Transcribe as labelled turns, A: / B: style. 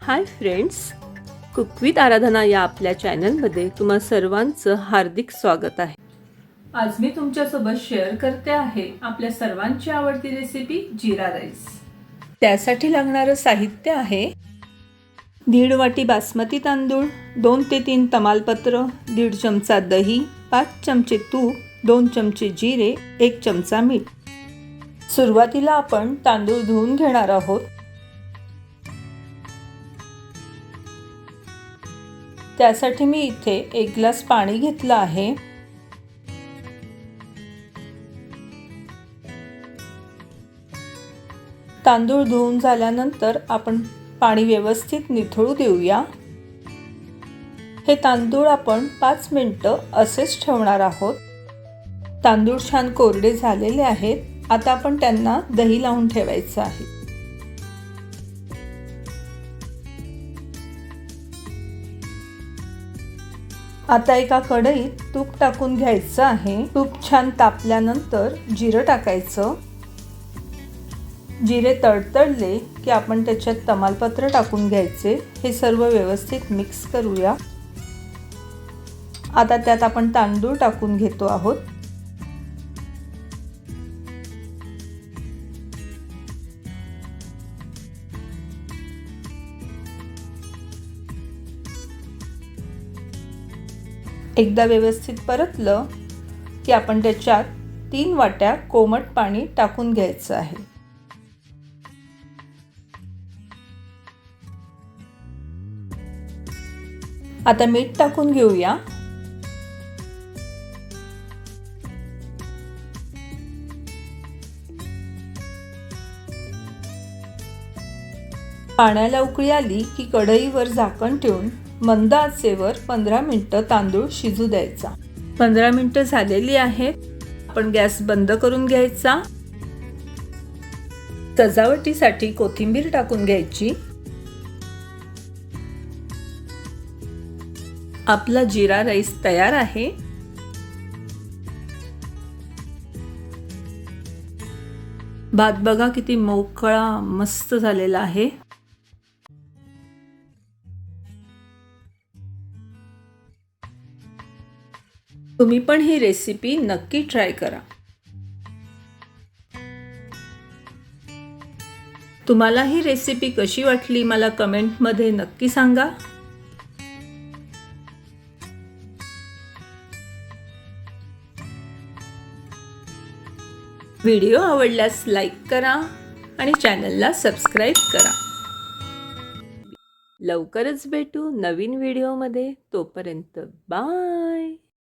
A: Hi friends, cook with आराधना या आपल्या चॅनलमध्ये तुम्हा सर्वांचं हार्दिक स्वागत आहे। आज मी तुमच्यासोबत शेअर करते आहे आपल्या सर्वांची आवडती रेसिपी जीरा राईस। त्यासाठी लागणारं साहित्य आहे 1.5 वाटी बासमती तांदूळ, 2 ते 3 तमालपत्र, 1.5 चमचा दही, 5 चमचे तूप, 2 चमचे जिरे, 1 चमचा मीठ। सुरुवातीला आपण तांदूळ धुवून घेणार आहोत। त्यासाठी मी इथे 1 ग्लास पाणी घेतलं आहे। तांदूळ धुवून झाल्यानंतर आपण पाणी व्यवस्थित निथळू देऊया। हे तांदूळ आपण 5 मिनिटं असेच ठेवणार आहोत। तांदूळ छान कोरडे झालेले आहेत। आता आपण त्यांना दही लावून ठेवायचं आहे। आता एका कढईत तूप टाकून घ्यायचं आहे। तूप छान तापल्यानंतर जिरं टाकायचं। जिरे तडतडले की आपण त्याच्यात तमालपत्र टाकून घ्यायचे। हे सर्व व्यवस्थित मिक्स करूया। आता त्यात आपण तांदूळ टाकून घेतो आहोत। एकदा व्यवस्थित परतलं की आपण त्याच्यात 3 वाट्या कोमट पाणी टाकून घ्यायचं आहे। आता मीठ टाकून घेऊया। पाण्याला उकळी आली की कढईवर झाकण ठेवून मंद आचेवर 15 मिनिटं तांदूळ शिजू द्यायचा। 15 मिनिटं झालेली आहेत। आपण गॅस बंद करून घ्यायचा। सजावटीसाठी कोथिंबीर टाकून घ्यायची। आपला जीरा राईस तयार आहे। भात बघा किती मोकळा मस्त झालेला आहे। तुम्ही पण ही रेसिपी नक्की ट्राय करा। तुम्हाला ही रेसिपी कशी वाटली मला कमेंटमध्ये नक्की सांगा। व्हिडिओ आवडल्यास लाईक करा आणि चॅनलला सबस्क्राईब करा। लवकरच भेटू नवीन व्हिडिओमध्ये। तोपर्यंत बाय।